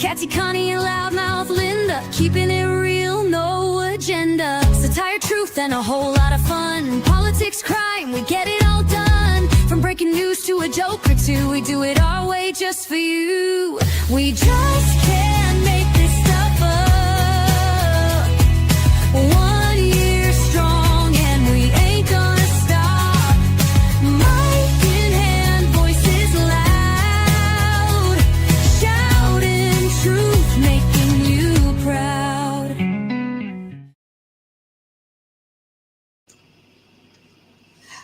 Catchy Connie and loudmouth Linda, keeping it real, no agenda. Satire, truth, and a whole lot of fun. Politics, crime, we get it all done. From breaking news to a joke or two, we do it our way just for you. We just can't make this stuff up. 1 year strong and we ain't gonna stop. Mic in hand, voices loud, shouting truth, making you proud.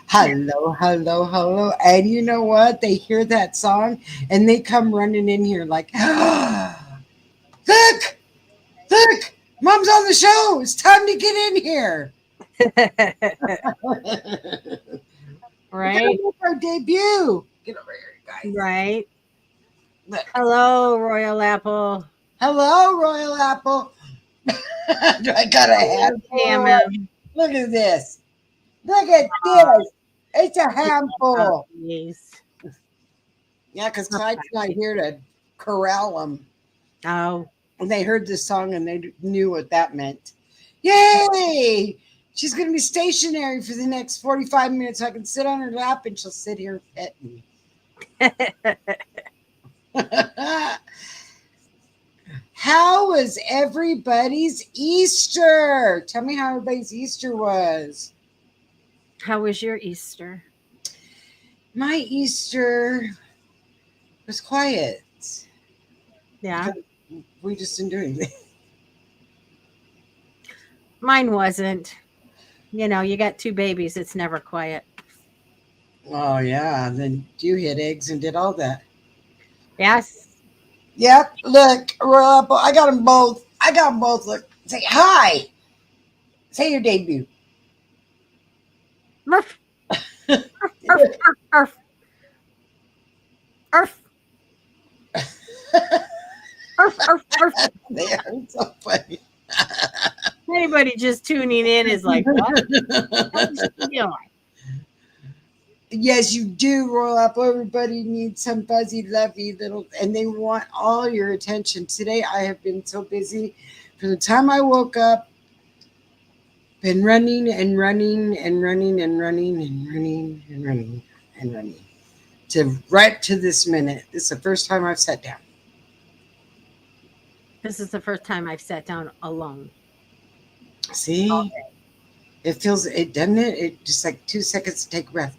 Hello, hello, hello. And you know what? They hear that song and they come running in here like, look, Mom's on the show. It's time to get in here. Right? Our debut. Get over here, guys. Right. Look. Hello, Royal Apple. Hello, Royal Apple. I got a handful. Look at this. Look at this. It's a handful. Yes. Yeah, because Clyde's not here to corral them. Oh. And they heard this song and they knew what that meant. Yay! She's going to be stationary for the next 45 minutes. So I can sit on her lap and she'll sit here and pet me. How was everybody's Easter? Tell me how everybody's Easter was. How was your Easter? My Easter was quiet. Yeah. We just didn't do anything. Mine wasn't. You know, you got 2 babies. It's never quiet. Oh, yeah. Then you hid eggs and did all that. Yes. Yep. Look, Rob, I got them both. Look. Say hi. Say your debut. Murph. Murph. Murph. They are so funny. Anybody just tuning in is like, what? What's she doing? Yes, you do, Royal Apple. Everybody needs some fuzzy, lovey little, and they want all your attention. Today, I have been so busy. From the time I woke up, been running to right to this minute. This is the first time I've sat down. This is the first time I've sat down alone. See? Okay. It feels it, doesn't it? It just like 2 seconds to take a breath.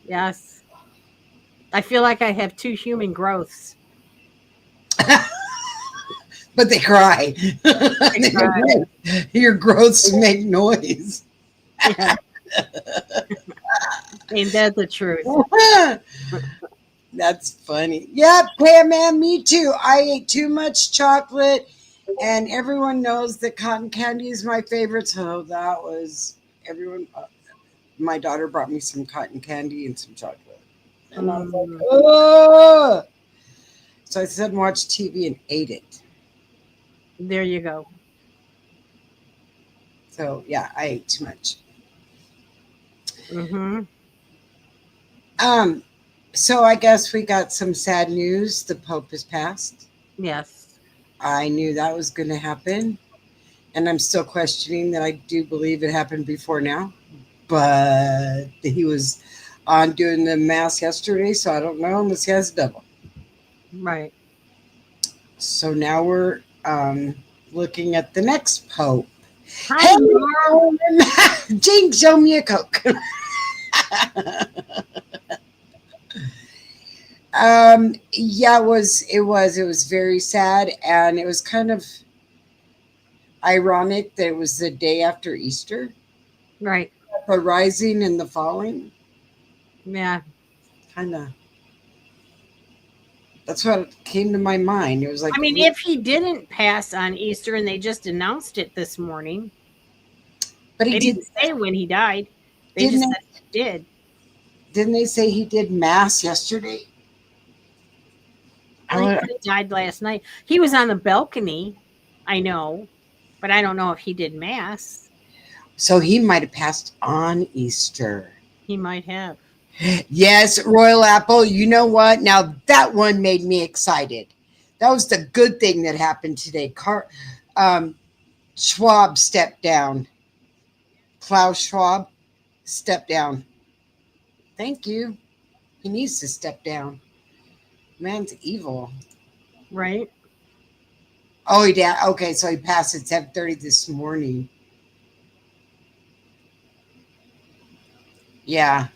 Yes. I feel like I have 2 human growths. But they cry. They cry. Your growths make noise. Yeah. Ain't that the truth? That's funny. Yep, Pam, man, me too. I ate too much chocolate, and everyone knows that cotton candy is my favorite. So that was everyone. My daughter brought me some cotton candy and some chocolate, and I was like, oh. So I sat and watched TV and ate it. There you go. So yeah, I ate too much. Mm-hmm. So I guess we got some sad news. The Pope has passed. Yes. I knew that was going to happen. And I'm still questioning that. I do believe it happened before now. But he was on doing the mass yesterday, so I don't know unless he has a double. Right. So now we're looking at the next Pope. Hi, hey, Jane, show me a Coke. Yeah, it was very sad, and it was kind of ironic that it was the day after Easter. Right. The rising and the falling. Yeah. Kind of. That's what came to my mind. It was like, I mean, if he didn't pass on Easter and they just announced it this morning, but he didn't say when he died. They just said he did. Didn't they say he did mass yesterday? I think he died last night. He was on the balcony, I know, but I don't know if he did mass. So he might have passed on Easter. He might have. Yes, Royal Apple. You know what? Now that one made me excited. That was the good thing that happened today. Schwab stepped down. Klaus Schwab stepped down. Thank you. He needs to step down. Man's evil. Right? Oh, he did. Okay, so he passed at 7:30 this morning. Yeah.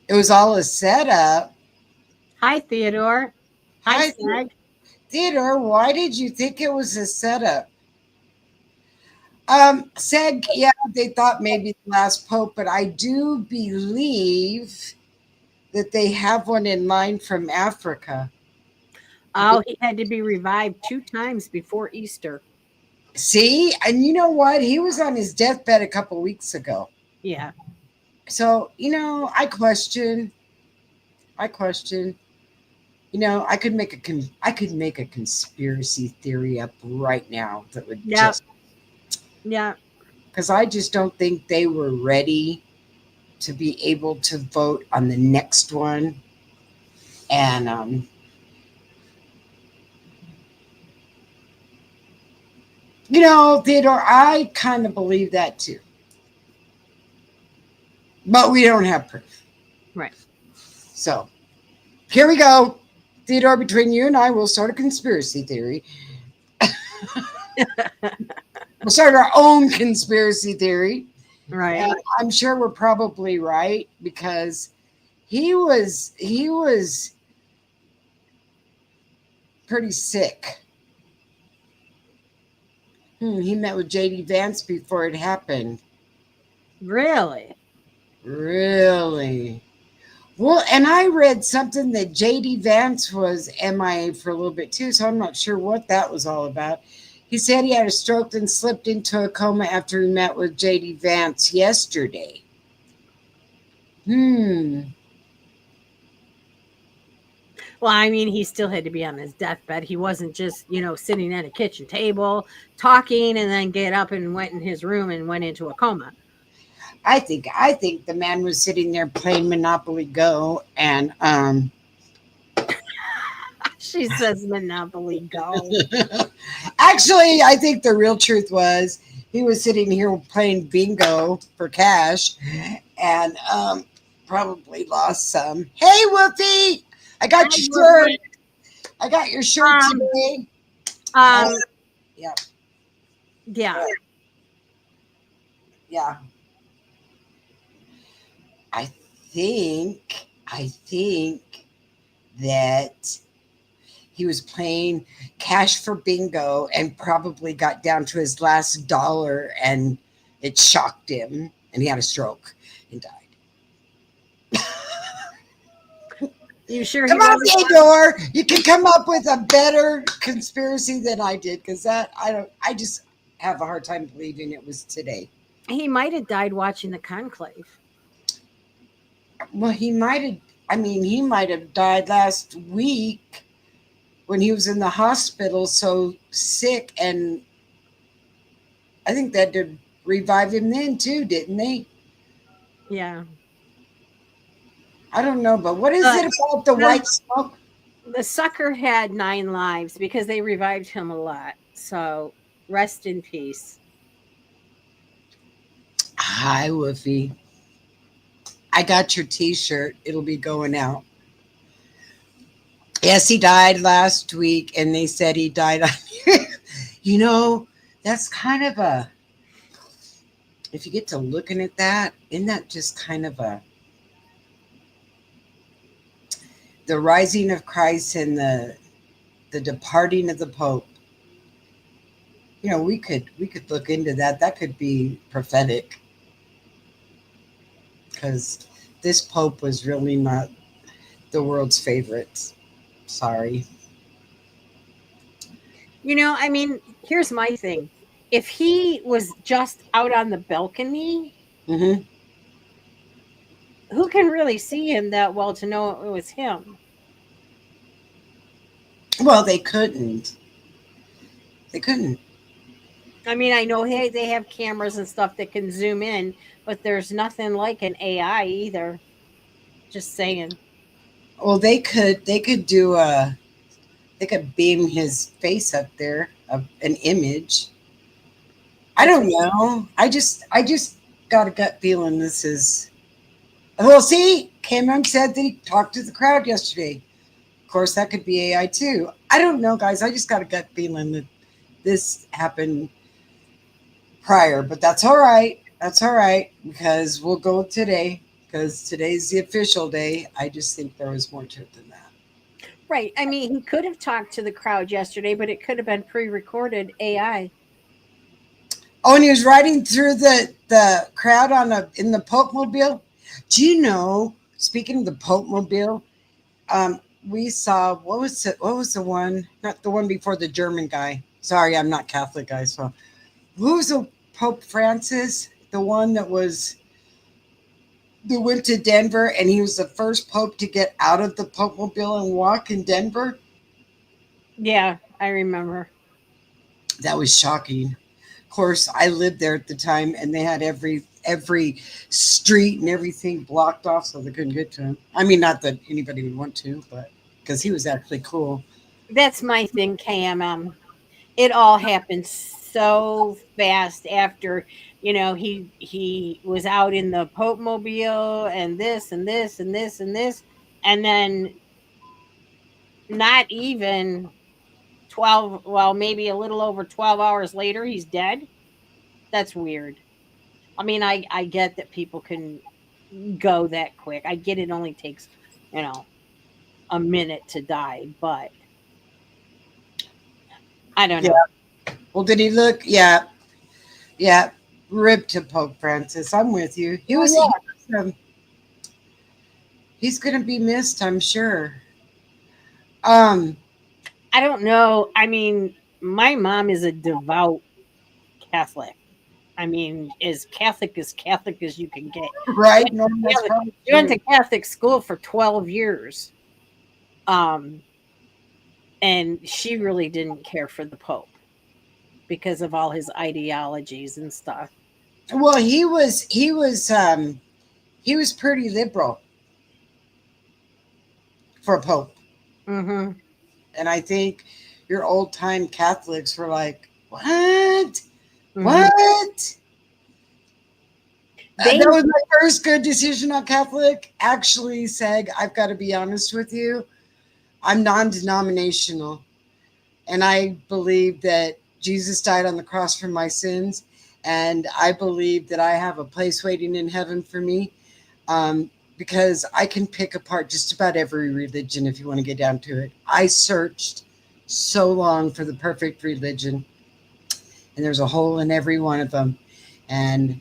It was all a setup. Hi, Theodore. Hi, Hi, Sag. Theodore. Why did you think it was a setup? Said, yeah, they thought maybe the last pope, but I do believe that they have one in line from Africa. Oh, he had to be revived 2 times before Easter. See, and you know what? He was on his deathbed a couple weeks ago. Yeah. So, I question. I could make a conspiracy theory up right now that would Yeah. Yeah. because I just don't think they were ready to be able to vote on the next one. And Theodore, I kind of believe that too. But we don't have proof. Right. So here we go. Theodore, between you and I, we'll start a conspiracy theory. We'll start our own conspiracy theory. Right. And I'm sure we're probably right because he was pretty sick. He met with JD Vance before it happened. Really? Really? Well, and I read something that JD Vance was MIA for a little bit too, so I'm not sure what that was all about. He said he had a stroke and slipped into a coma after he met with JD Vance yesterday. Well, I mean, he still had to be on his deathbed. He wasn't just, sitting at a kitchen table talking and then get up and went in his room and went into a coma. I think the man was sitting there playing Monopoly Go and She says Monopoly Go. Actually, I think the real truth was he was sitting here playing bingo for cash and probably lost some. Hey, Wolfie! I got your shirt. I got your shirt today. Yeah. Yeah. Yeah. I think that he was playing cash for bingo and probably got down to his last dollar and it shocked him and he had a stroke and died. You sure? Come on, Theodore. You can come up with a better conspiracy than I did because I just have a hard time believing it was today. He might have died watching the conclave. Well, he might have died last week when he was in the hospital so sick, and I think that did revive him then too, didn't they? Yeah. I don't know, but what is it about the white smoke? The sucker had 9 lives because they revived him a lot. So rest in peace. Hi, Woofy. I got your t-shirt. It'll be going out. Yes, he died last week, and they said he died on that's kind of if you get to looking at that, isn't that just kind of the rising of Christ and the departing of the Pope? We could look into that. That could be prophetic. Because this Pope was really not the world's favorite. Sorry. Here's my thing. If he was just out on the balcony, Mm-hmm. who can really see him that well to know it was him? Well, they couldn't. I know they have cameras and stuff that can zoom in, but there's nothing like an AI either. Just saying. Well, they could do they could beam his face up there, an image. I don't know. I just got a gut feeling this is. Well, see, KMM said that he talked to the crowd yesterday. Of course, that could be AI too. I don't know, guys. I just got a gut feeling that this happened prior, but that's all right. That's all right because we'll go today because today's the official day. I just think there was more to it than that. Right. I mean, he could have talked to the crowd yesterday, but it could have been pre-recorded AI. Oh, and he was riding through the crowd in the Pope Mobile. Do you know? Speaking of the Pope Mobile, we saw what was the one? Not the one before the German guy. Sorry, I'm not Catholic, guys. So, who was the Pope Francis? The one that went to Denver, and he was the first Pope to get out of the Pope Mobile and walk in Denver. Yeah, I remember. That was shocking. Of course, I lived there at the time, and they had every street and everything blocked off, so they couldn't get to him. I mean, not that anybody would want to, but because he was actually cool. That's my thing, KMM. It all happened so fast after, he was out in the Pope Mobile and this and this and this and this, and then not even 12, well, maybe a little over 12 hours later, he's dead. That's weird. I mean, I get that people can go that quick. I get it only takes, a minute to die, but I don't know. Well, did he look? Yeah. Rip to Pope Francis. I'm with you. He was. He's going to be missed, I'm sure. I don't know. I mean, my mom is a devout Catholic. I mean, as Catholic as you can get. Right? She went to Catholic school for 12 years. And she really didn't care for the Pope because of all his ideologies and stuff. Well, he was pretty liberal for a Pope. Mm-hmm. And I think your old time Catholics were like, what? Mm-hmm. What? That was my first good decision on Catholic. Actually, Seg, I've got to be honest with you. I'm non-denominational. And I believe that Jesus died on the cross for my sins. And I believe that I have a place waiting in heaven for me. Because I can pick apart just about every religion if you want to get down to it. I searched so long for the perfect religion. And there's a hole in every one of them. And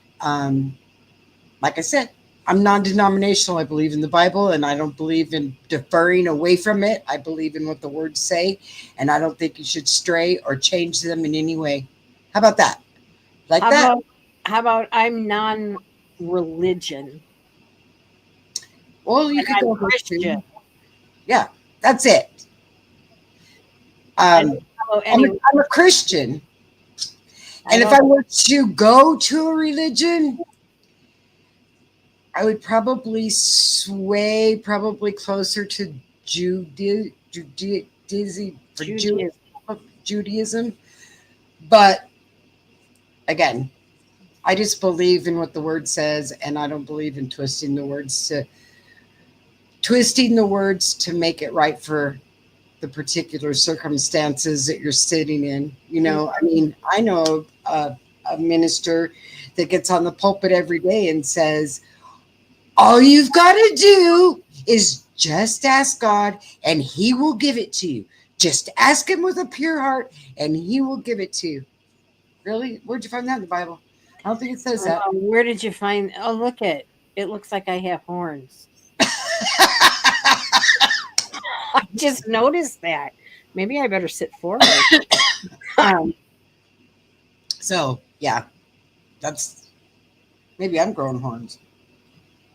like I said, I'm non-denominational. I believe in the Bible, and I don't believe in deferring away from it. I believe in what the words say, and I don't think you should stray or change them in any way. How about that? How about I'm non-religion? Well, you could go Christian. Yeah, that's it. I'm a Christian. And if I were to go to a religion, I would probably sway closer to Judaism. But again, I just believe in what the word says, and I don't believe in twisting the words to make it right for the particular circumstances that you're sitting in. I mean, I know a minister that gets on the pulpit every day and says, all you've got to do is just ask God and he will give it to you. Just ask him with a pure heart and he will give it to you. Really? Where'd you find that in the Bible? I don't think it says that. Where did you find? Oh, look it. It looks like I have horns. I just noticed that. Maybe I better sit forward. So, yeah. Maybe I'm growing horns.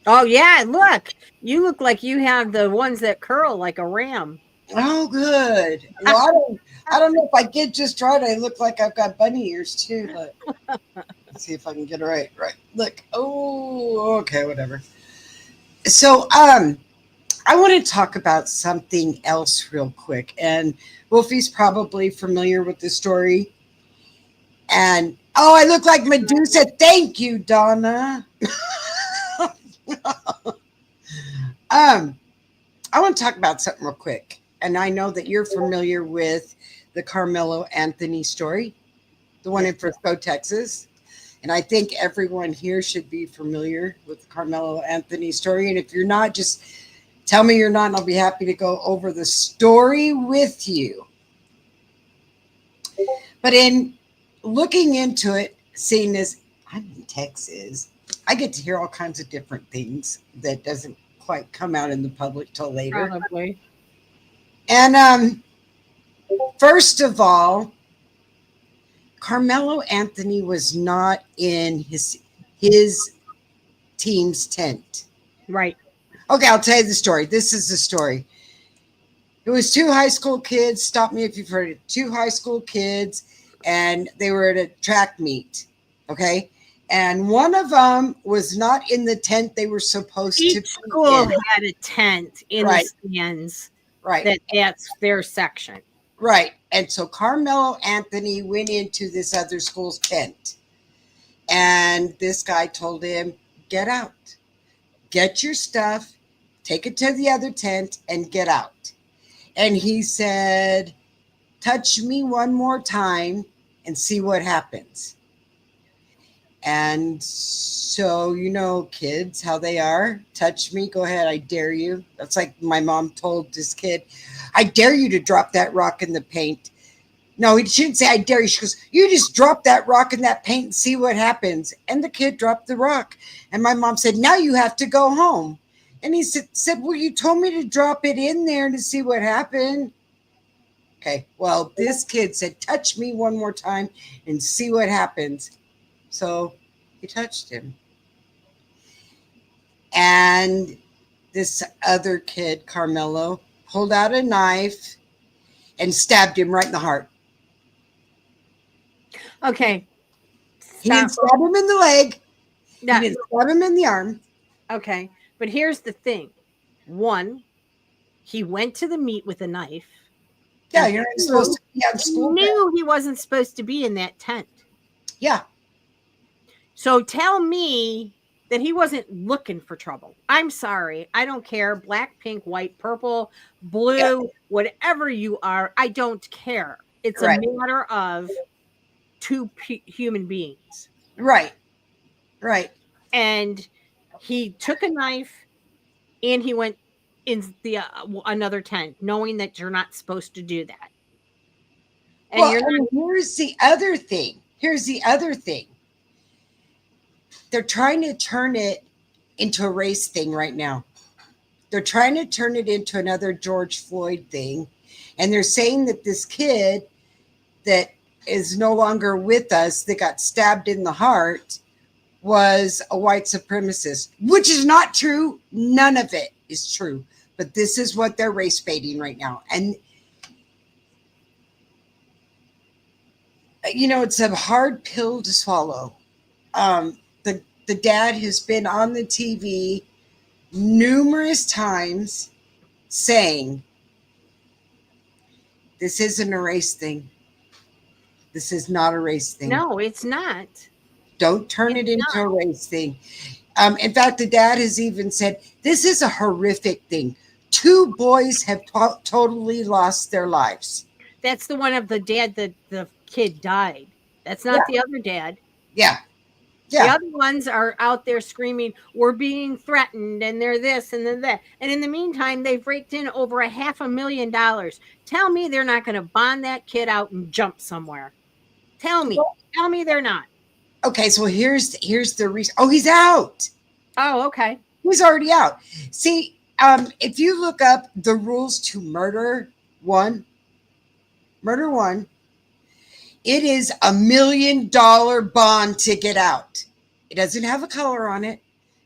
Oh, yeah. Look. You look like you have the ones that curl like a ram. Oh, good. Well, I don't know if I get just right. I look like I've got bunny ears, too. But let's see if I can get it right. Right. Look. Oh, okay, whatever. So, I want to talk about something else real quick. And Wolfie's probably familiar with the story. And oh, I look like Medusa. Thank you, Donna. I want to talk about something real quick. And I know that you're familiar with the Carmelo Anthony story, the one in Frisco, Texas. And I think everyone here should be familiar with the Carmelo Anthony story. And if you're not, just tell me you're not, and I'll be happy to go over the story with you. But in looking into it, seeing as I'm in Texas, I get to hear all kinds of different things that doesn't quite come out in the public till later. Probably. And first of all, Carmelo Anthony was not in his team's tent. Right. Okay, I'll tell you the story. This is the story. It was two high school kids. Stop me if you've heard it. Two high school kids, and they were at a track meet. Okay. And one of them was not in the tent they were supposed to Each be school in. had a tent in Right. the stands. Right. That's their section. Right. And so Carmelo Anthony went into this other school's tent. And this guy told him, get out. Get your stuff, take it to the other tent, and get out. And he said, touch me one more time and see what happens. And so, you know, kids, how they are. Touch me. Go ahead. I dare you. That's like my mom told this kid, I dare you to drop that rock in the paint. No, he shouldn't say, I dare you. She goes, you just drop that rock in that paint and see what happens. And the kid dropped the rock. And my mom said, now you have to go home. And he said, well, you told me to drop it in there to see what happened. Okay, well, this kid said, touch me one more time and see what happens. So he touched him. And this other kid, Carmelo, pulled out a knife and stabbed him right in the heart. Okay. He didn't stab him in the leg. Yeah. He didn't stab him in the arm. Okay. But here's the thing. One, he went to the meet with a knife. Yeah, you're not supposed to be on He school. knew he wasn't supposed to be in that tent. Yeah. So tell me that he wasn't looking for trouble. I'm sorry. I don't care. Black, pink, white, purple, blue, whatever you are. I don't care. It's Right. a matter of two human beings. Right. Right. And he took a knife and he went in the another tent, knowing that you're not supposed to do that. And Well, you're not, and here's the other thing. They're trying to turn it into a race thing right now. They're trying to turn it into another George Floyd thing. And they're saying that this kid that is no longer with us, that got stabbed in the heart, was a white supremacist, which is not true. None of it is true. But this is what they're race baiting right now. And, you know, it's a hard pill to swallow. The dad has been on the TV numerous times saying, this isn't a race thing. This is not a race thing. no, it's not. Don't turn it into a race thing. In fact, the dad has even said, this is a horrific thing. Two boys have totally lost their lives. That's the one of the dad that the kid died. That's not the other dad. Yeah. The other ones are out there screaming, we're being threatened, and they're this and they're that. And in the meantime, they've raked in over $500,000. Tell me they're not going to bond that kid out and jump somewhere. Tell me they're not. Okay, so here's the reason. Oh, he's out. Oh, okay. He's already out. See, if you look up the rules to murder one, it is $1 million bond to get out. It doesn't have a color on it.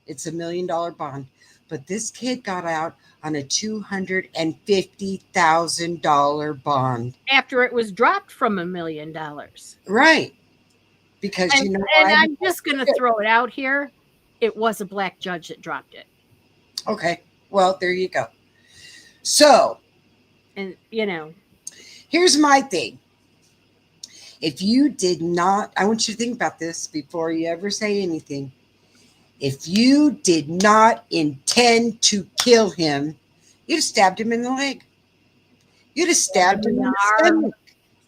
It's $1 million bond. But this kid got out on a $250,000 bond. After it was dropped from $1 million. Right. Because, And, you know, and I'm just going to throw it out here. It was a black judge that dropped it. okay. Well, there you go. So And here's my thing. If you did not, I want you to think about this before you ever say anything. If you did not intend to kill him, you'd have stabbed him in the leg. You'd have stabbed him in the stomach,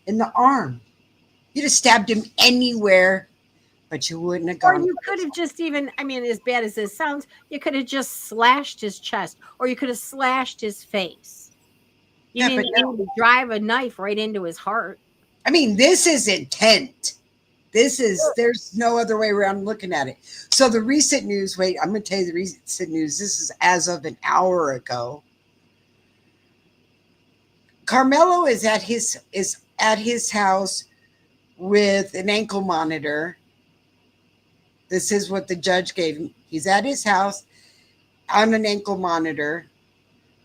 in the arm. You'd have stabbed him anywhere, but you wouldn't have or gone. you could have just even, I mean, as bad as this sounds, you could have just slashed his chest, or you could have slashed his face. You Yeah, but didn't need to drive a knife right into his heart. I mean, this is intent. There's no other way around looking at it. So the recent news, wait, I'm going to tell you the recent news. This is as of an hour ago. Carmelo is at his house with an ankle monitor. This is what the judge gave him. He's at his house on an ankle monitor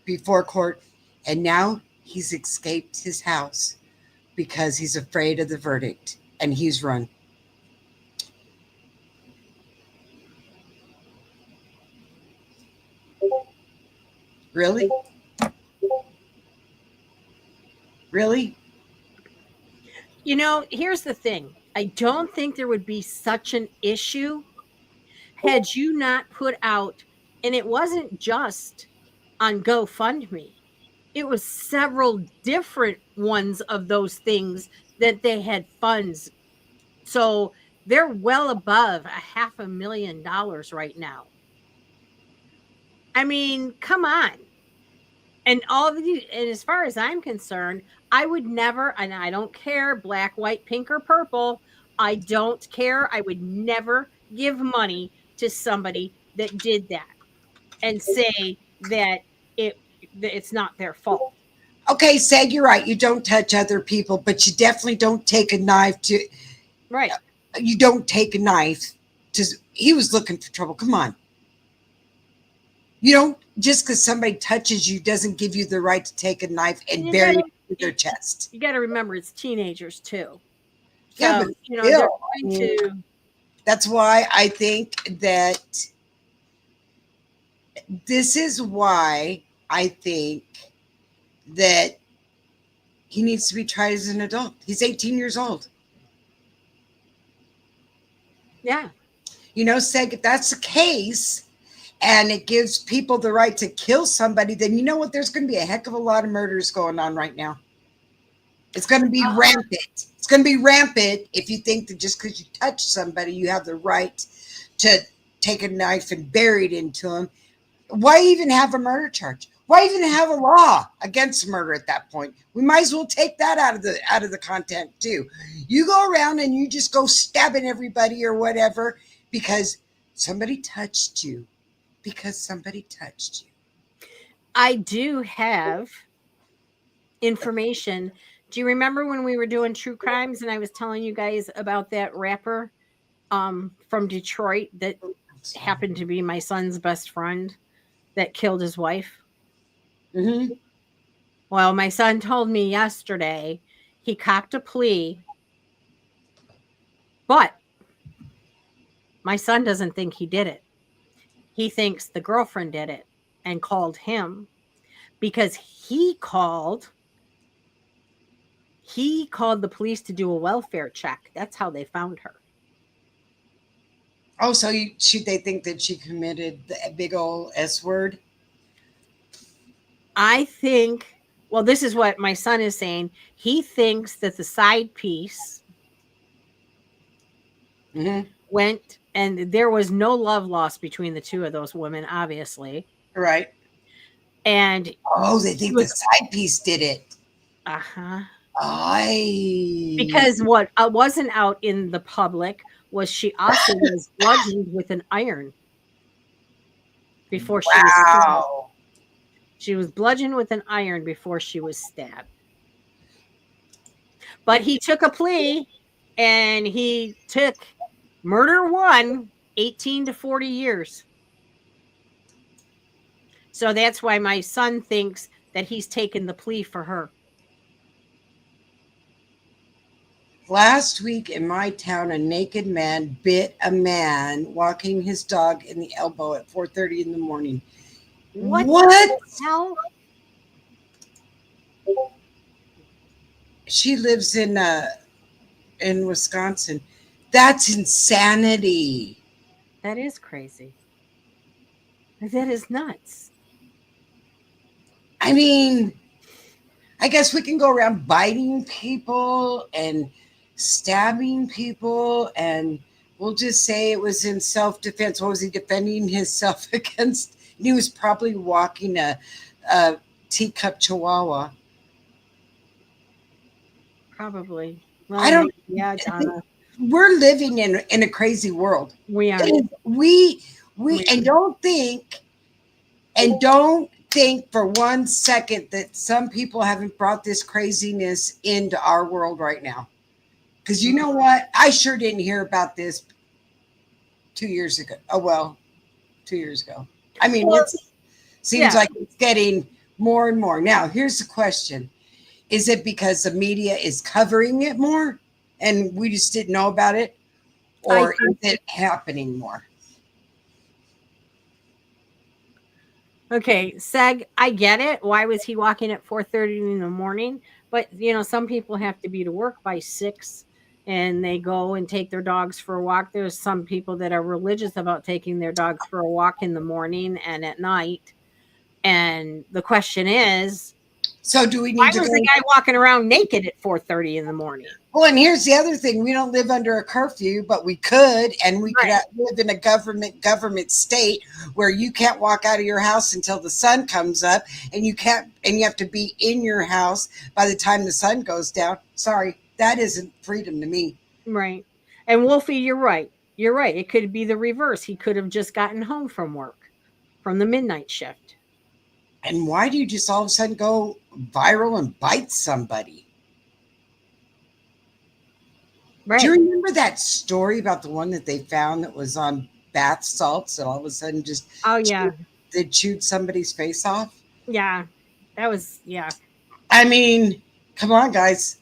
before court, and now he's escaped his house because he's afraid of the verdict, and he's run. Really? Really? Here's the thing. I don't think there would be such an issue had you not put out, and it wasn't just on GoFundMe. It was several different ones of those things that they had funds. So they're well above $500,000 right now. I mean, come on. And all of you, and as far as I'm concerned, I would never, and I don't care, black, white, pink, or purple. I don't care. I would never give money to somebody that did that and say that it's not their fault. Okay, Sag, you're right. You don't touch other people, but you definitely don't take a knife to. Right. You don't take a knife to. He was looking for trouble. Come on. You don't, just because somebody touches you doesn't give you the right to take a knife and bury it in their chest. You got to remember, it's teenagers too. So, Yeah, but they're still, going to. That's why I think that this is why I think that he needs to be tried as an adult. He's 18 years old. Yeah. Seg, if that's the case and it gives people the right to kill somebody, then you know what? There's going to be a heck of a lot of murders going on right now. It's going to be rampant. It's going to be rampant if you think that just because you touch somebody, you have the right to take a knife and bury it into them. Why even have a murder charge? Why even have a law against murder at that point? We might as well take that out of the content too. You go around and you just go stabbing everybody or whatever because somebody touched you. Because somebody touched you. I do have information. Do you remember when we were doing true crimes and I was telling you guys about that rapper from Detroit that happened to be my son's best friend that killed his wife? Mm-hmm. Well, my son told me yesterday he copped a plea, but my son doesn't think he did it. He thinks the girlfriend did it and called him because he called the police to do a welfare check. That's how they found her. Oh, so they think that she committed the big old S word? I think, well, this is what my son is saying. He thinks that the side piece went, and there was no love lost between the two of those women, obviously. Right. And they think the side piece did it. Uh-huh. Because what wasn't out in the public was she also was bludgeoned with an iron before she was stabbed. She was bludgeoned with an iron before she was stabbed. But he took a plea and he took murder 1, 18 to 40 years. So that's why my son thinks that he's taken the plea for her. Last week in my town, a naked man bit a man walking his dog in the elbow at 4:30 in the morning. What? The hell? She lives in Wisconsin. That's insanity. That is crazy. That is nuts. I mean, I guess we can go around biting people and stabbing people, and we'll just say it was in self defense. What was he defending himself against? He was probably walking a teacup chihuahua. Probably. I Well, don't. yeah, Donna. We're living in a crazy world. We are. We and don't think for one second that some people haven't brought this craziness into our world right now. Because you know what? I sure didn't hear about this 2 years ago. Oh, well, 2 years ago. I mean, Well, it seems yeah. like it's getting more and more. Now, here's the question. Is it because the media is covering it more and we just didn't know about it? Or is it happening more? Okay, Seg, I get it. Why was he walking at 4:30 in the morning? But some people have to be to work by 6 and they go and take their dogs for a walk. There's some people that are religious about taking their dogs for a walk in the morning and at night. And the question is, So do we why need to was go? the guy walking around naked at 4:30 in the morning? Well, and here's the other thing: we don't live under a curfew, but we could, and we could Right. live in a government state where you can't walk out of your house until the sun comes up, and you have to be in your house by the time the sun goes down. Sorry, that isn't freedom to me. Right. And Wolfie, you're right. You're right. It could be the reverse. He could have just gotten home from work, from the midnight shift. And why do you just all of a sudden go viral and bite somebody? Right. Do you remember that story about the one that they found that was on bath salts and all of a sudden just Oh yeah. they chewed somebody's face off? Yeah. That was I mean, come on, guys.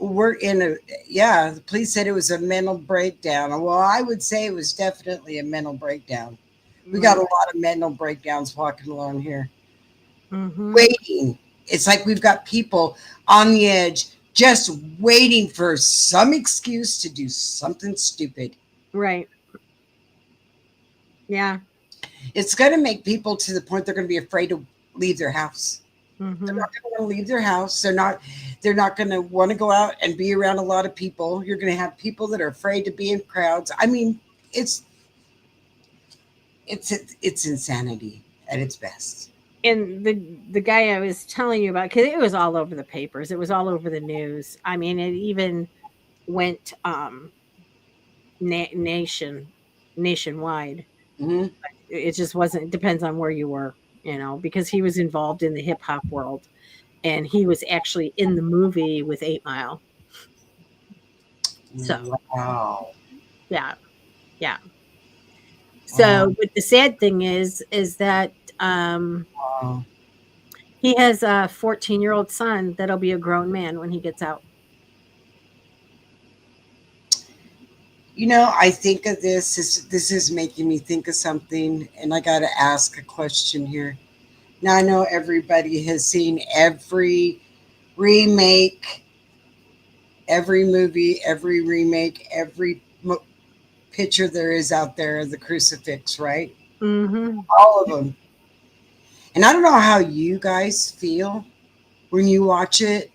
We're in a the police said it was a mental breakdown. Well, I would say it was definitely a mental breakdown. We got a lot of mental breakdowns walking along here. Mm-hmm. Waiting. It's like we've got people on the edge just waiting for some excuse to do something stupid. Right. Yeah. It's going to make people to the point they're going to be afraid to leave their house. Mm-hmm. They're not going to leave their house. They're not going to want to go out and be around a lot of people. You're going to have people that are afraid to be in crowds. I mean, it's insanity at its best. And the guy I was telling you about, because it was all over the papers, it was all over the news. I mean, it even went nationwide. Mm-hmm. It just wasn't. It depends on where you were, because he was involved in the hip hop world, and he was actually in the movie with 8 Mile. So wow. yeah. So, but the sad thing is that Wow. he has a 14-year-old son that'll be a grown man when he gets out. I think of this. This is making me think of something, and I got to ask a question here. Now, I know everybody has seen every remake, every movie, every remake, every picture there is out there of the crucifix, right? Mm-hmm. All of them. And I don't know how you guys feel when you watch it,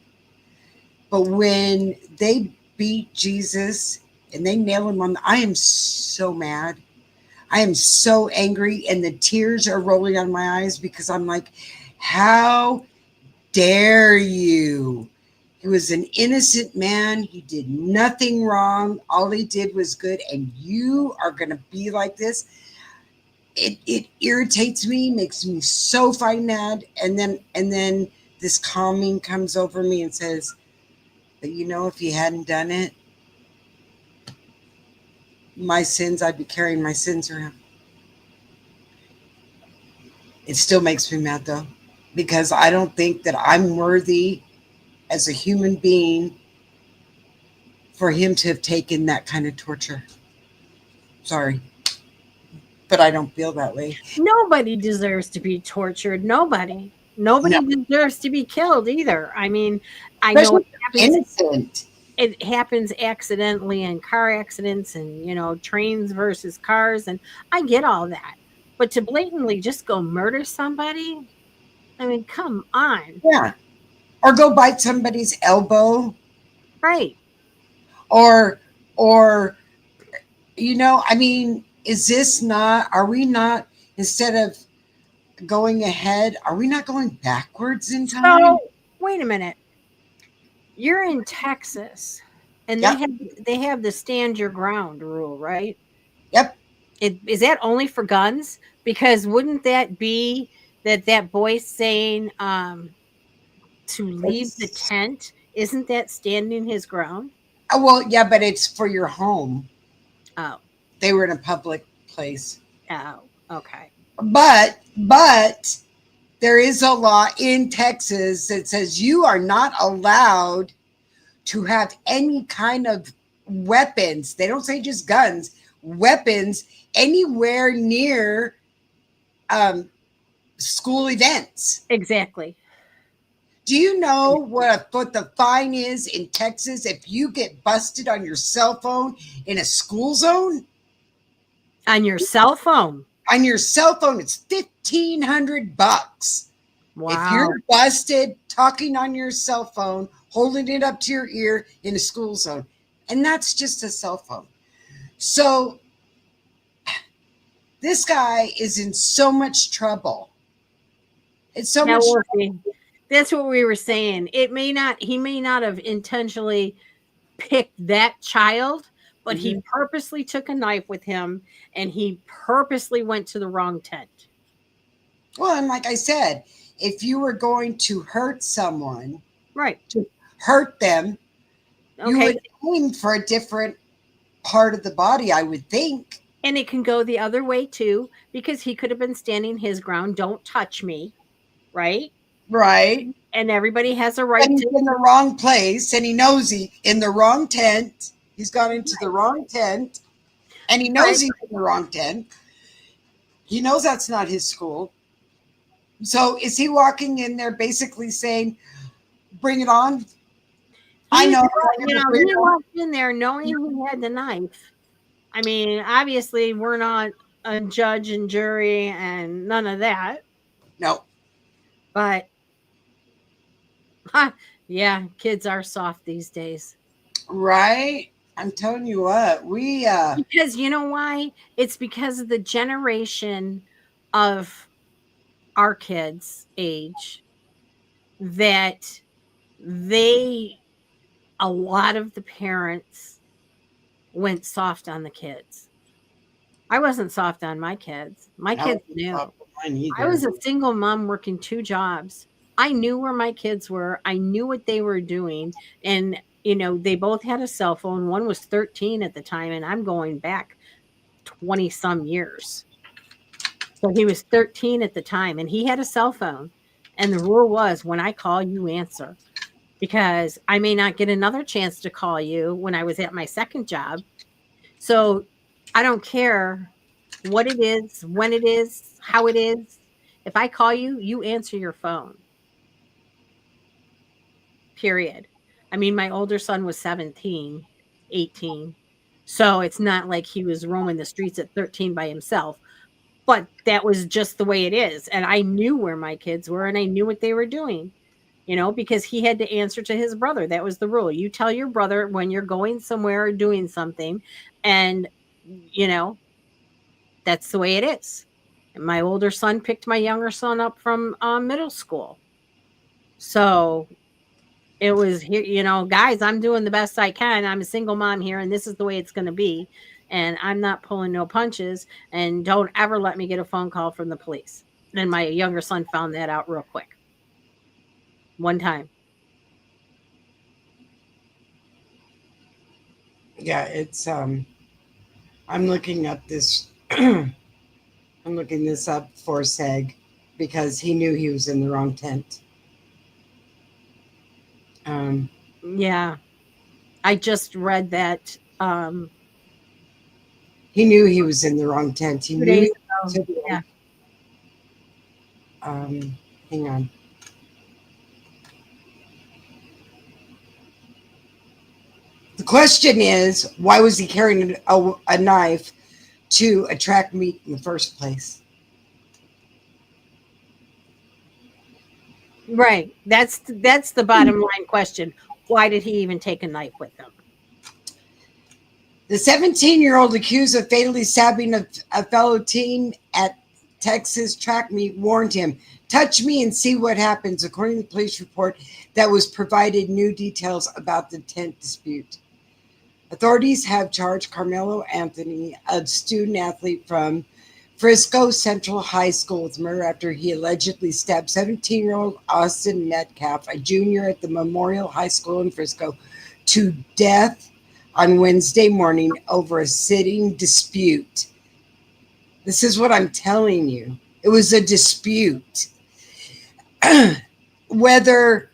but when they beat Jesus and they nail him I am so mad. I am so angry, and the tears are rolling down my eyes because I'm like, how dare you? He was an innocent man. He did nothing wrong. All he did was good, and you are going to be like this. It irritates me, makes me so mad, and then this calming comes over me and says, but if he hadn't done it, my sins, I'd be carrying my sins around. It still makes me mad though, because I don't think that I'm worthy as a human being for him to have taken that kind of torture. Sorry, but I don't feel that way. Nobody deserves to be tortured. Nobody. Nobody No, deserves to be killed either. I mean, I know especially innocent. it happens accidentally in car accidents and, trains versus cars, and I get all that. But to blatantly just go murder somebody, I mean, come on. Yeah. Or go bite somebody's elbow, Right. or or I mean, is this not, are we not, instead of going ahead, are we not going backwards in time? So, wait a minute. You're in Texas, and they Yep. have they have the stand your ground rule, right? Yep. Is that only for guns? Because wouldn't that be that boy saying to leave the It's, tent? Isn't that standing his ground? well, yeah, but it's for your home. Oh, They were in a public place. oh, okay. But there is a law in Texas that says you are not allowed to have any kind of weapons. They don't say just guns, weapons anywhere near um, school events. Exactly. Do you know what the fine is in Texas if you get busted on your cell phone in a school zone? On your cell phone. On your cell phone, it's $1,500. If Wow. you're busted talking on your cell phone, holding it up to your ear in a school zone, and that's just a cell phone. So this guy is in so much trouble. It's so Now much we'll trouble. see. That's what we were saying. He may not have intentionally picked that child, but he Mhm. purposely took a knife with him and he purposely went to the wrong tent. Well, and like I said, if you were going to hurt someone, Right. to hurt them, you Okay. would aim for a different part of the body, I would think. And it can go the other way too, because he could have been standing his ground, don't touch me, right? Right. And everybody has a But right he's to. in the wrong place, and he knows he in the wrong tent. He's gone into the wrong tent, and he knows Right. he's in the wrong tent. He knows that's not his school. So is he walking in there basically saying, "Bring it on"? I He, know. he walked in there knowing he had the knife. I mean, obviously, we're not a judge and jury and none of that, No. but yeah, kids are soft these days. Right. I'm telling you what. Because you know why? It's because of the generation of our kids' age that they, a lot of the parents went soft on the kids. I wasn't soft on my kids. My I kids wasn't knew. talking mine I was either. a single mom working 2 jobs. I knew where my kids were. I knew what they were doing. And, they both had a cell phone. One was 13 at the time, and I'm going back 20 some years. So he was 13 at the time, and he had a cell phone. And the rule was when I call, you answer because I may not get another chance to call you when I was at my second job. So I don't care what it is, when it is, how it is. If I call you, you answer your phone. Period. I mean, my older son was 17, 18. So it's not like he was roaming the streets at 13 by himself, but that was just the way it is. And I knew where my kids were and I knew what they were doing, because he had to answer to his brother. That was the rule. You tell your brother when you're going somewhere or doing something, and, that's the way it is. And my older son picked my younger son up from middle school. So it was here, guys, I'm doing the best I can. I'm a single mom here, and this is the way it's going to be. And I'm not pulling no punches. And don't ever let me get a phone call from the police. And my younger son found that out real quick. One time. Yeah, it's I'm looking up this I'm looking this up for Seg because he knew he was in the wrong tent. Yeah. I just read that He knew he was in the wrong tent. He 2 knew days he ago. was Yeah. hang on. question is, why was he carrying a knife to a track meet in the first place? Right. That's the bottom line question. Why did he even take a knife with him? The 17-year-old accused of fatally stabbing a fellow teen at Texas track meet warned him, "Touch me and see what happens," according to the police report that was provided new details about the tent dispute. Authorities have charged Carmelo Anthony, a student athlete from Frisco Central High School, with murder after he allegedly stabbed 17-year-old Austin Metcalf, a junior at the Memorial High School in Frisco, to death on Wednesday morning over a sitting dispute. This is what I'm telling you. It was a dispute. Whether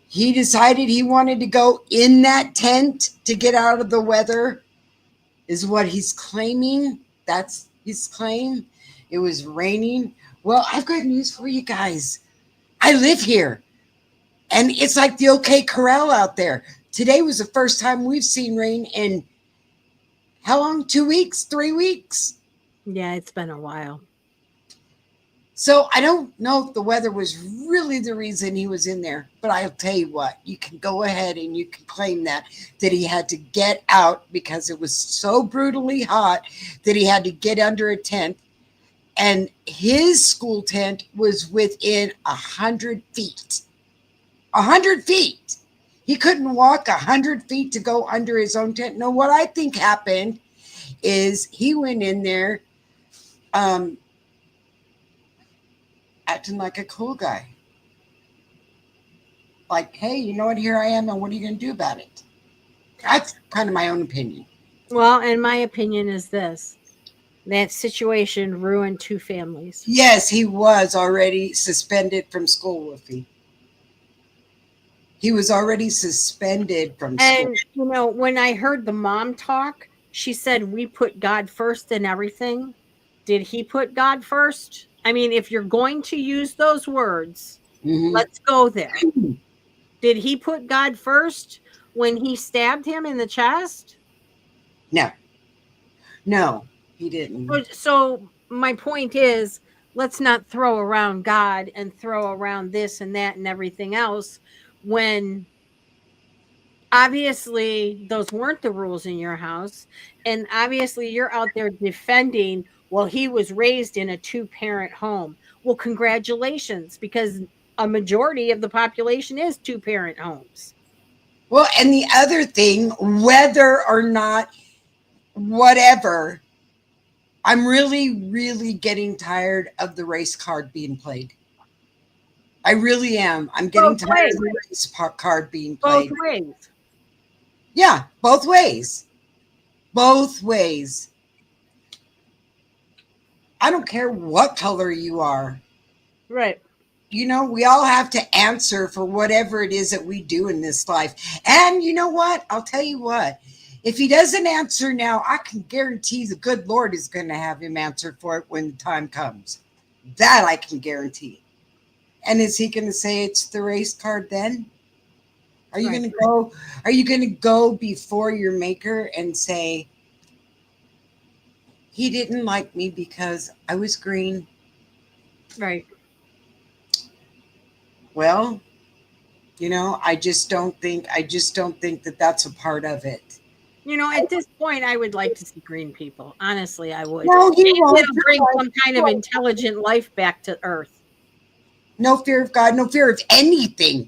he decided he wanted to go in that tent to get out of the weather is what he's claiming. That's his claim. It was raining. Well, I've got news for you guys. I live here, and it's like the OK Corral out there. Today was the first time we've seen rain in how long? 2 weeks? 3 weeks? Yeah, it's been a while. So I don't know if the weather was really the reason he was in there, but I'll tell you what, you can go ahead and you can claim that he had to get out because it was so brutally hot that he had to get under a tent, and his school tent was within 100 feet. 100 feet. He couldn't walk 100 feet to go under his own tent. No, what I think happened is he went in there acting like a cool guy. Like, hey, you know what? Here I am, and what are you going to do about it? That's kind of my own opinion. Well, and my opinion is this. That situation ruined 2 families. Yes, he was already suspended from school, Wolfie. He was already suspended from school. And, you know, when I heard the mom talk, she said, we put God first in everything. Did he put God first? I mean, if you're going to use those words, let's go there. Did he put God first when he stabbed him in the chest? No. No, he didn't. So my point is, let's not throw around God and throw around this and that and everything else when obviously those weren't the rules in your house. And obviously you're out there defending, well, he was raised in a 2-parent home. Well, congratulations, because a majority of the population is 2-parent homes. Well, and the other thing, whether or not, whatever, I'm really, really getting tired of the race card being played. I really am. I'm getting tired of the race card being played. Both ways. Yeah, both ways. Both ways. I don't care what color you are. Right. You know, we all have to answer for whatever it is that we do in this life. And you know what? I'll tell you what. If he doesn't answer now, I can guarantee the good Lord is going to have him answer for it when the time comes. That I can guarantee. And is he going to say it's the race card then? Are you going to go? Are you going to go before your maker and say, he didn't like me because I was green? Right. Well, you know, I just don't think that that's a part of it. You know, at this point, I would like to see green people. Honestly, I would. No, he won't. It'll bring some kind of intelligent life back to Earth. No fear of God, no fear of anything.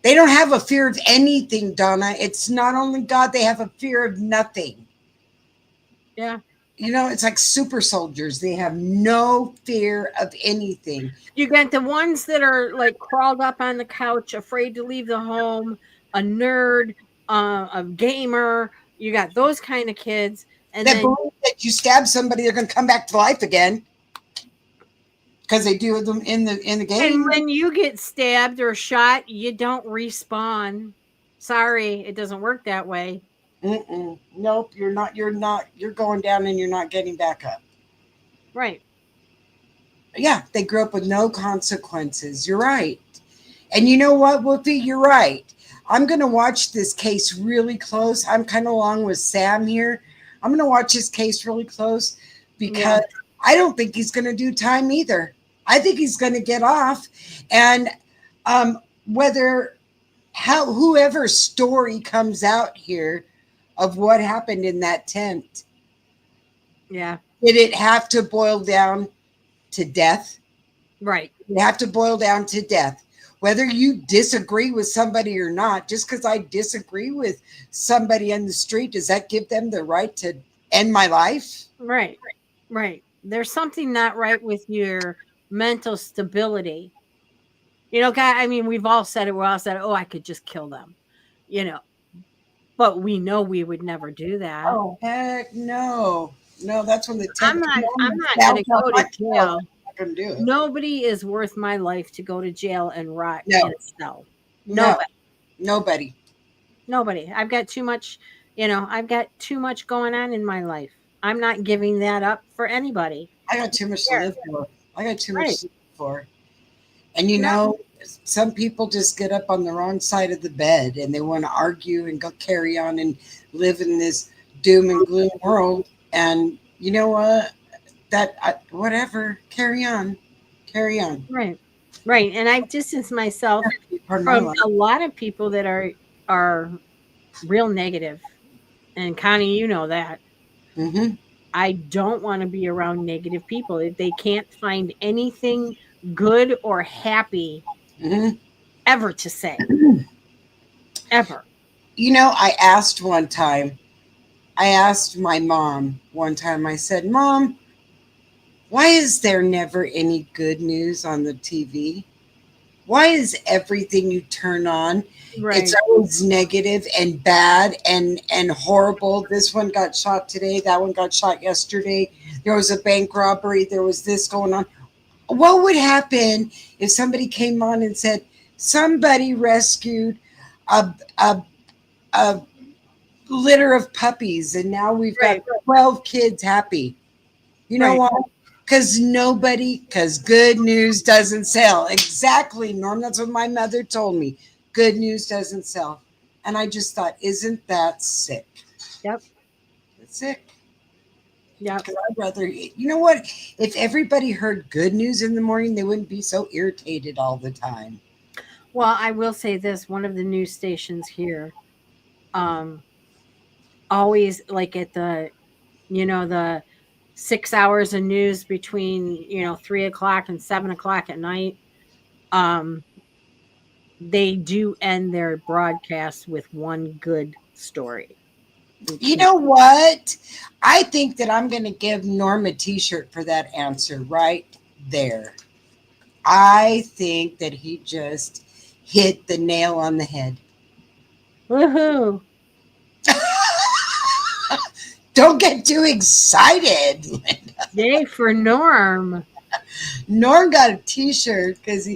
They don't have a fear of anything, Donna. It's not only God, they have a fear of nothing. Yeah. You know, it's like super soldiers. They have no fear of anything. You got the ones that are like crawled up on the couch, afraid to leave the home, a nerd, a gamer. You got those kind of kids. And that then believe that you stab somebody, they're going to come back to life again. Because they do them in the game. And when you get stabbed or shot, you don't respawn. Sorry, it doesn't work that way. Nope, you're not. You're going down and you're not getting back up. Right. Yeah, they grew up with no consequences. You're right. And you know what, Whoopi? You're right. I'm going to watch this case really close. I'm kind of along with Sam here. I'm going to watch this case really close because I don't think he's going to do time either. I think he's going to get off. And whether whoever story comes out here of what happened in that tent, Yeah. did it have to boil down to death? Right. You have to boil down to death. Whether you disagree with somebody or not, just because I disagree with somebody in the street, does that give them the right to end my life? Right. Right. There's something not right with your mental stability. You know, I mean, we've all said it. We all said, "Oh, I could just kill them," you know. But we know we would never do that. Oh heck no, no! That's when the I'm not going to go to jail. I'm not going to do it. Nobody is worth my life to go to jail and rot No. in a cell. Nobody. Nobody. Nobody. I've got too much. You know, I've got too much going on in my life. I'm not giving that up for anybody. I got too much to live for. I got too much Right. to live for. And you know, some people just get up on the wrong side of the bed and they want to argue and go carry on and live in this doom and gloom world. And you know what? Whatever, carry on. Right. Right. And I've distanced myself Pardon my from life. a lot of people that are real negative. And Connie, you know that. Mhm. I don't want to be around negative people. If they can't find anything good or happy Mhm. ever to say. Ever. You know, I asked my mom one time, I said, Mom, why is there never any good news on the TV? Why is everything you turn on, Right. it's always negative and bad and horrible? This one got shot today. That one got shot yesterday. There was a bank robbery. There was this going on. What would happen if somebody came on and said, somebody rescued a litter of puppies and now we've got Right. 12 kids happy? You know Right. why? Because good news doesn't sell. Exactly, Norm. That's what my mother told me. Good news doesn't sell. And I just thought, isn't that sick? Yep. It's sick. Yep. Because I'd rather, you know what? If everybody heard good news in the morning, they wouldn't be so irritated all the time. Well, I will say this, one of the news stations here, always like at the, the 6 hours of news between, 3 o'clock and 7 o'clock at night, they do end their broadcast with one good story. You know what? I think that I'm going to give Norm a t-shirt for that answer right there. I think that he just hit the nail on the head. Woohoo! Don't get too excited. Yay for Norm. Norm got a t-shirt because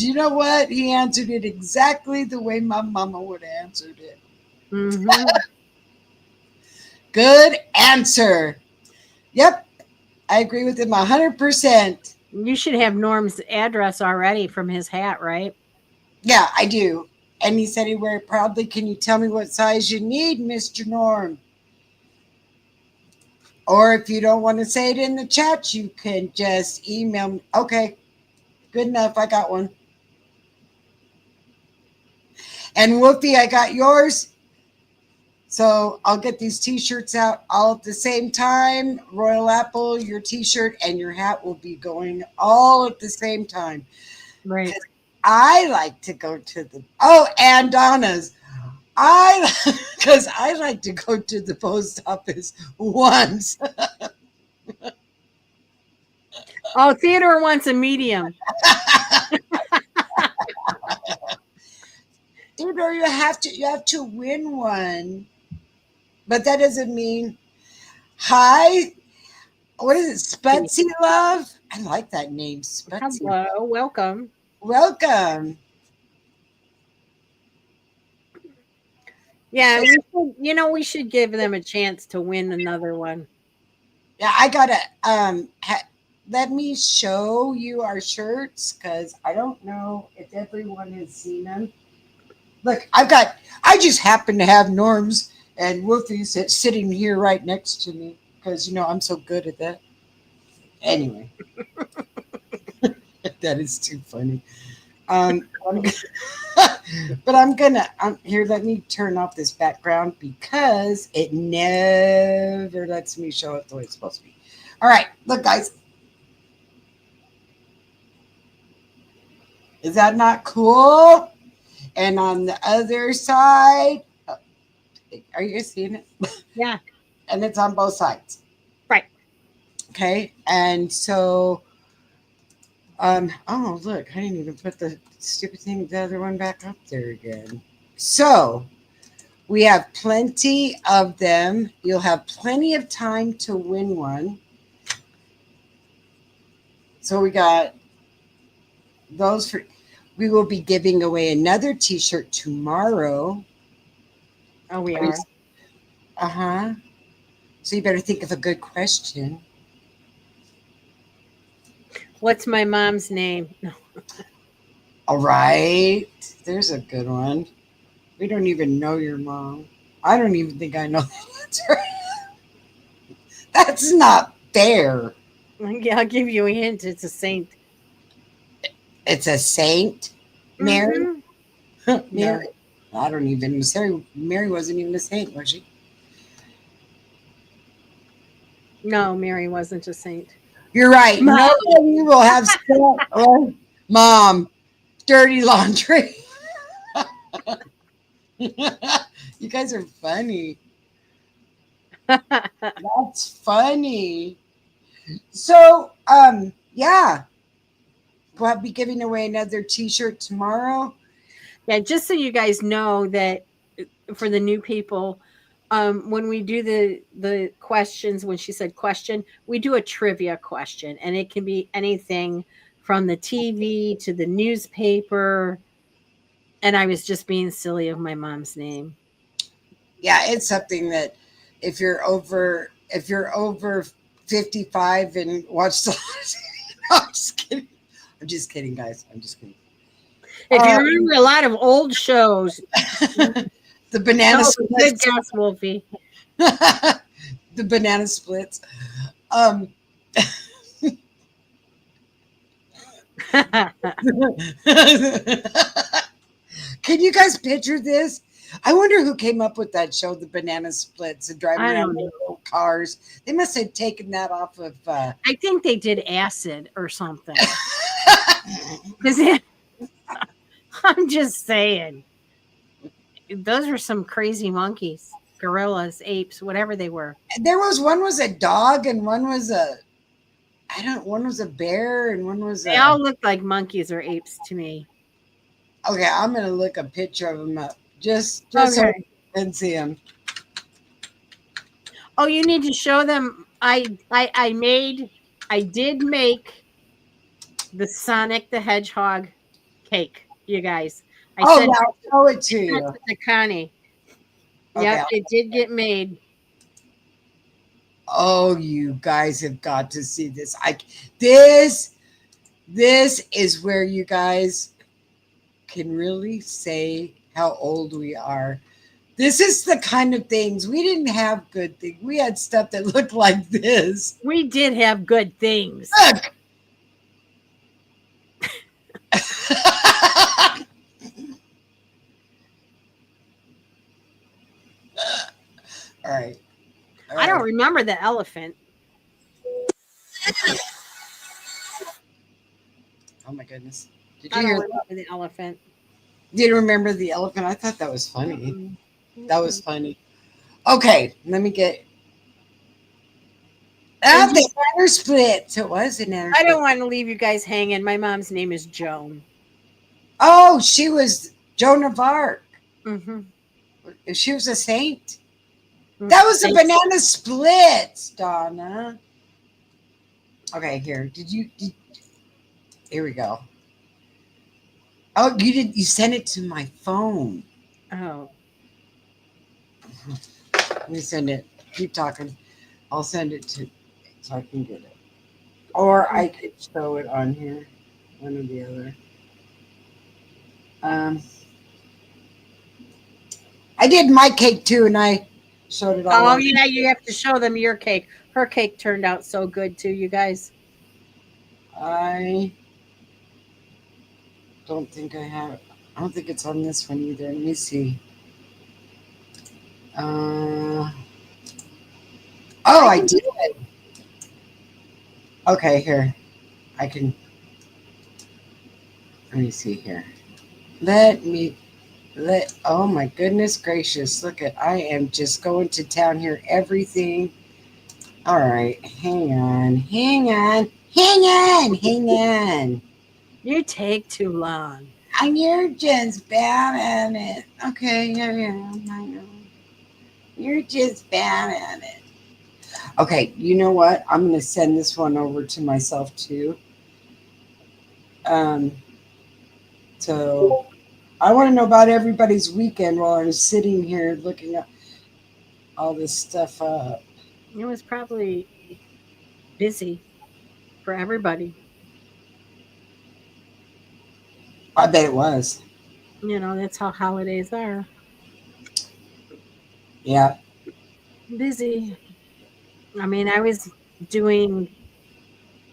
you know what? He answered it exactly the way my mama would have answered it. Mm-hmm. Good answer. Yep. I agree with him 100%. You should have Norm's address already from his hat, right? Yeah, I do. And he said he wear it proudly. Can you tell me what size you need, Mr. Norm? Or if you don't want to say it in the chat, you can just email me. Okay, good enough. I got one. And Woofy, I got yours. So I'll get these t-shirts out all at the same time. Royal Apple, your t-shirt and your hat will be going all at the same time. Right. I like to go to and Donna's. Because I like to go to the post office once. Oh, Theodore wants a medium. Theodore, you have to win one. But that doesn't mean hi. What is it? Sputsy Love? I like that name. Sputsy. Hello, welcome. Welcome. Yeah, we should give them a chance to win another one. Yeah, I gotta let me show you our shirts because I don't know if everyone has seen them. Look, I just happen to have Norm's and Wolfie's sitting here right next to me because, I'm so good at that. Anyway, that is too funny. I'm g- but here, let me turn off this background because it never lets me show it the way it's supposed to be. All right, look, guys. Is that not cool? And on the other side, are you guys seeing it? Yeah. And it's on both sides. Right. Okay. And so, oh, look, I didn't even put the stupid thing, the other one back up there again. So, we have plenty of them. You'll have plenty of time to win one. So, we got those for, we will be giving away another t shirt tomorrow. Oh, we are. Uh huh. So, you better think of a good question. What's my mom's name? No. All right. There's a good one. We don't even know your mom. I don't even think I know the answer. That's not fair. Yeah, I'll give you a hint. It's a saint. It's a saint. Mary? Mhm. Mary? I don't even say Mary wasn't even a saint, was she? No, Mary wasn't a saint. You're right. Mom. Nobody will have Mom, dirty laundry. You guys are funny. That's funny. So, yeah. We'll be giving away another t-shirt tomorrow. Yeah, just so you guys know that for the new people, when we do the questions, when she said question, we do a trivia question, and it can be anything from the TV to the newspaper. And I was just being silly of my mom's name. Yeah, it's something that if you're over 55 and watch the no, I'm just kidding, guys. I'm just kidding. If you remember a lot of old shows, the banana good splits. guess, Wolfie. The banana splits. Can you guys picture this? I wonder who came up with that show, the banana splits, and driving I around don't know. in little cars. They must have taken that off of. I think they did acid or something. 'Cause it- I'm just saying, those were some crazy monkeys, gorillas, apes, whatever they were. There was one was a dog and one was a. I don't. One was a bear and one was They a. all looked like monkeys or apes to me. Okay, I'm gonna look a picture of them up just so Okay. you can see them. Oh, you need to show them. I did make the Sonic the Hedgehog cake, you guys. I Oh, sent yeah, I'll show it to it you. to Connie. Okay. Yep, it did get made. Oh, you guys have got to see this. This is where you guys can really say how old we are. This is the kind of things we didn't have good things. We had stuff that looked like this. We did have good things. Look. All right. I don't remember the elephant. Oh my goodness. Did I you don't hear remember the elephant. Did you remember the elephant? I thought that was funny. That was funny. Okay, let me get. Ah, the banner split. So it was an banner I split. don't want to leave you guys hanging. My mom's name is Joan. Oh, she was Joan of Arc. Mm-hmm. She was a saint. That was a banana split, Donna. Okay, here. Here we go. Oh, you did. You sent it to my phone. Oh. Let me send it. Keep talking. I'll send it to so I can get it. Or I could show it on here. One or the other. I did my cake too, and I showed it all Oh off. yeah, you have to show them your cake. Her cake turned out so good too, you guys. I don't think I have. I don't think it's on this one either. Let me see. Uh, oh, I I can. did. Okay, here. I can. Let me see here. Let me oh my goodness gracious, look at, I am just going to town here, everything. All right, hang on. You take too long. And you're just bad at it. Okay, yeah, I know. You're just bad at it. Okay, you know what? I'm gonna send this one over to myself too. Um, so I want to know about everybody's weekend while I'm sitting here looking up all this stuff up. It was probably busy for everybody. I bet it was. You know, that's how holidays are. Yeah. Busy. I mean, I was doing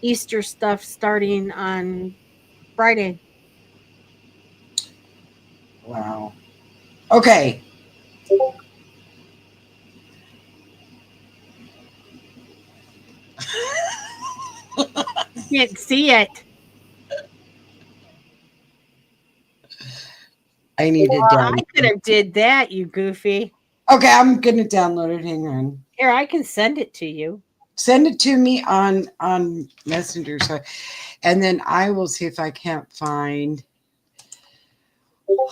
Easter stuff starting on Friday. Wow. Okay. Can't see it. I need to I download. could have did that, you goofy. Okay, I'm gonna download it. Hang on. Here, I can send it to you. Send it to me on Messenger, and then I will see if I can't find.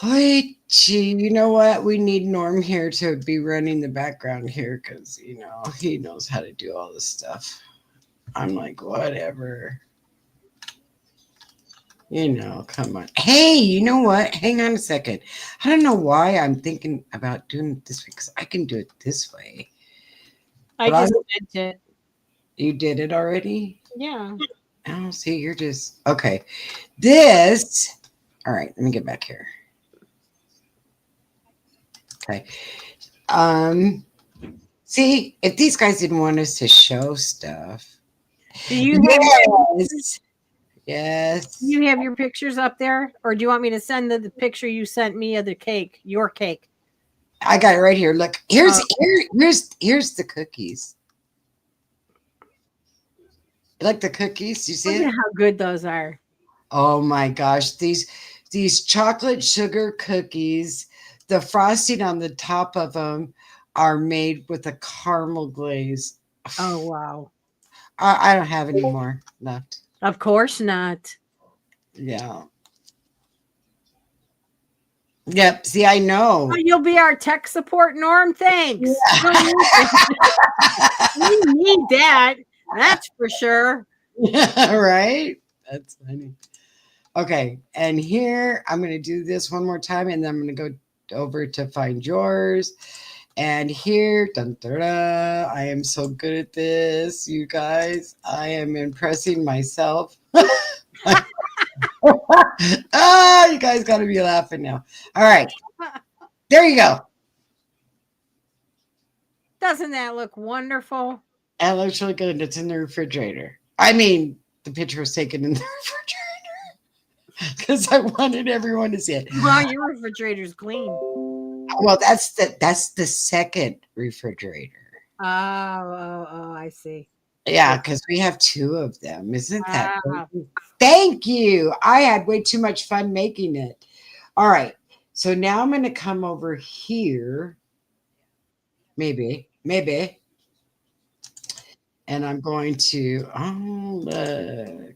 Hey, gee, you know what? We need Norm here to be running the background here because he knows how to do all this stuff. I'm like, whatever. Come on. Hey, you know what? Hang on a second. I don't know why I'm thinking about doing it this way because I can do it this way. I But just sent it. You did it already? Yeah. Oh, see, you're just okay. This. All right, let me get back here. Okay. See, if these guys didn't want us to show stuff. Do you have Yes. do you have your pictures up there? Or do you want me to send the picture you sent me of the cake, your cake? I got it right here. Look, here's the cookies. You like the cookies? You see Look it? at how good those are. Oh my gosh, these chocolate sugar cookies, the frosting on the top of them are made with a caramel glaze. Oh wow. I don't have any more left. Of course not. Yeah. Yep. See, I know. Oh, you'll be our tech support, Norm. Thanks. We need that. That's for sure. Right? That's funny. Okay. And here, I'm going to do this one more time, and then I'm going to go over to find yours. And here, dun, dun, dun, I am so good at this, you guys. I am impressing myself. Oh, you guys got to be laughing now. All right. There you go. Doesn't that look wonderful? That looks really good. It's in the refrigerator. I mean, the picture was taken in the refrigerator because I wanted everyone to see it. Well, your refrigerator's clean. Well, that's the second refrigerator. Oh, I see. Yeah, because we have two of them. Isn't that Wow. crazy? Thank you. I had way too much fun making it. All right. So now I'm going to come over here. Maybe. And I'm going to, look.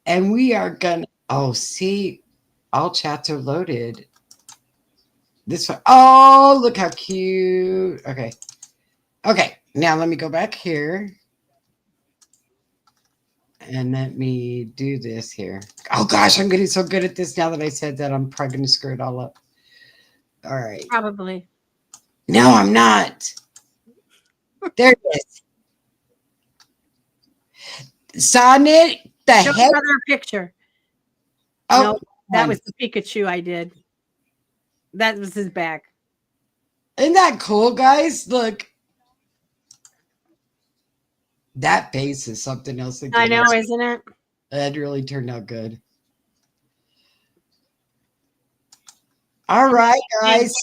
And we are going to, see, all chats are loaded. This one. Oh, look how cute. Okay. Now let me go back here. And let me do this here. Oh gosh, I'm getting so good at this now that I said that. I'm probably going to screw it all up. All right. Probably. No, I'm not. There it is. Sonnet, the Show heck. another picture. Oh, No, that was the Pikachu I did. That was his back. Isn't that cool, guys? Look, that face is something else again. I know, isn't it? That really turned out good. All right, guys.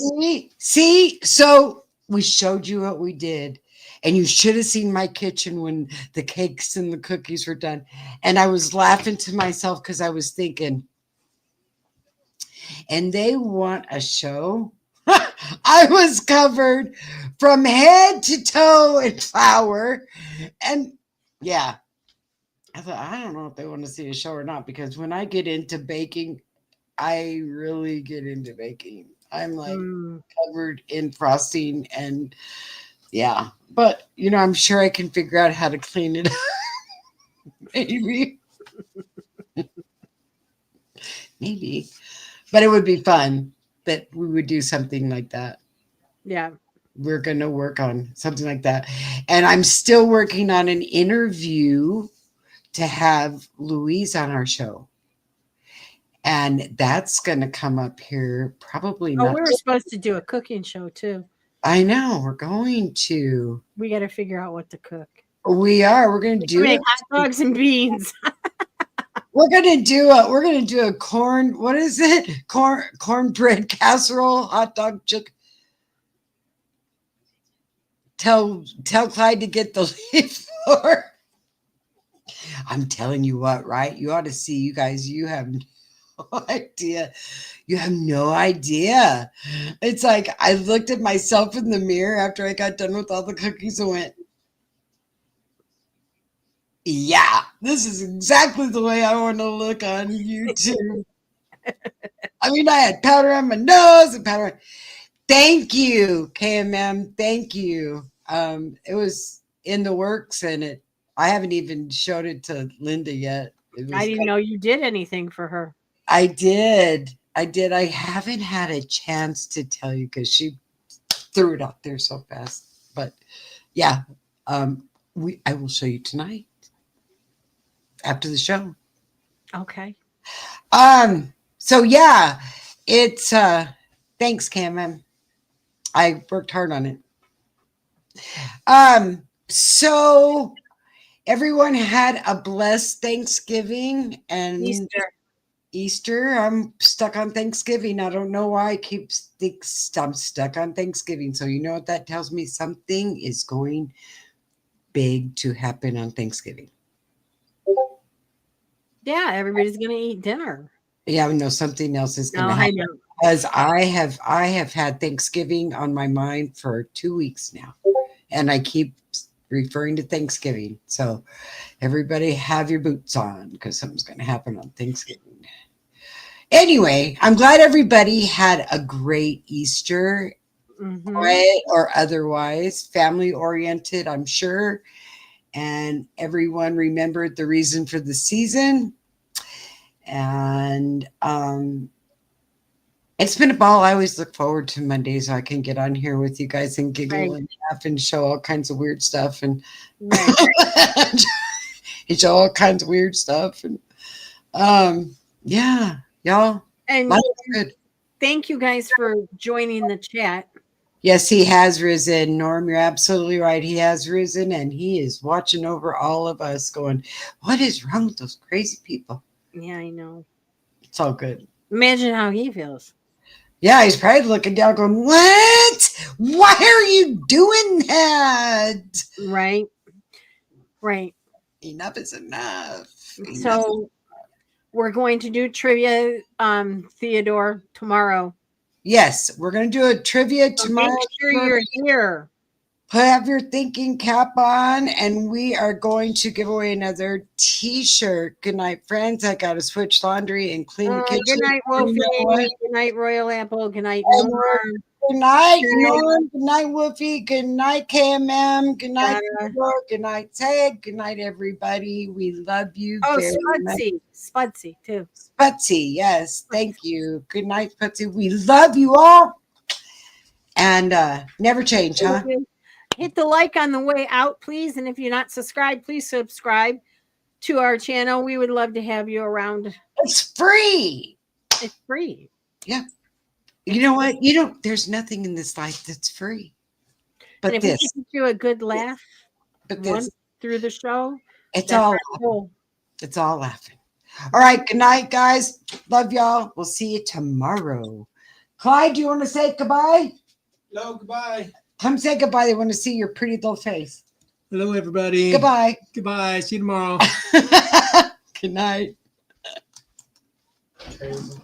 See, so we showed you what we did, and you should have seen my kitchen when the cakes and the cookies were done. And I was laughing to myself because I was thinking, and they want a show. I was covered from head to toe in flour, and yeah, I thought, I don't know if they want to see a show or not, because when I get into baking, I really get into baking. I'm like covered in frosting, and yeah, but I'm sure I can figure out how to clean it up. Maybe. Maybe. But it would be fun that we would do something like that. Yeah. We're going to work on something like that. And I'm still working on an interview to have Louise on our show. And that's going to come up here probably not. We were supposed to do a cooking show too. I know. We're going to. We got to figure out what to cook. We are. We're going to do make hot dogs and beans. We're gonna do a corn. What is it? Cornbread casserole, hot dog chicken. Tell Clyde to get the leaf for. I'm telling you what, right? You ought to see. You guys, you have no idea. You have no idea. It's like I looked at myself in the mirror after I got done with all the cookies and went, yeah, this is exactly the way I want to look on YouTube. I mean, I had powder on my nose and powder. Thank you, KMM. Thank you. It was in the works, and I haven't even showed it to Linda yet. I didn't know you did anything for her. I did. I haven't had a chance to tell you because she threw it out there so fast. But yeah, I will show you tonight. After the show. Okay. So yeah, it's thanks, Cam. I worked hard on it. So everyone had a blessed Thanksgiving and Easter. I'm stuck on Thanksgiving. I don't know why I keep I'm stuck on Thanksgiving. So you know what that tells me? Something is going big to happen on Thanksgiving. Yeah, everybody's gonna eat dinner. Yeah, no, something else is going to I happen. know. Because I have had Thanksgiving on my mind for 2 weeks now, and I keep referring to Thanksgiving. So everybody have your boots on because something's going to happen on Thanksgiving. Anyway, I'm glad everybody had a great Easter, quiet or otherwise, family oriented, I'm sure. And everyone remembered the reason for the season. And it's been a ball. I always look forward to Mondays so I can get on here with you guys and giggle and laugh and show all kinds of weird stuff and show all kinds of weird stuff. And yeah, y'all. And good. Thank you guys for joining the chat. Yes, he has risen, Norm. You're absolutely right. He has risen, and he is watching over all of us going, what is wrong with those crazy people? Yeah, I know. It's all good. Imagine how he feels. Yeah, he's probably looking down going, what? Why are you doing that? Right. Right. Enough is enough. So we're going to do trivia, Theodore, tomorrow. Yes, we're going to do a trivia tomorrow. Make sure you're here. Have your thinking cap on, and we are going to give away another t-shirt. Good night, friends. I got to switch laundry and clean the kitchen. Good night, Wolfie. Good night, Royal Apple. Good night, Norm. Good night, Norm. Good night, Wolfie. Good night, KMM. Good night, Good night, Ted. Good night, everybody. We love you. Oh, Spudsy, too. Spudsy, yes. Thank you. Good night, Spudsy. We love you all. And never change, huh? Hit the like on the way out, please. And if you're not subscribed, please subscribe to our channel. We would love to have you around. It's free. It's free. Yeah. You know what? You don't. There's nothing in this life that's free. And But if we this, can do a good laugh but once this, through the show, it's that's all, our goal. it's all laughing. All right. Good night, guys. Love y'all. We'll see you tomorrow. Clyde, do you want to say goodbye? Hello, goodbye. Come say goodbye. They want to see your pretty little face. Hello, everybody. Goodbye. Goodbye. See you tomorrow. Good night. Crazy.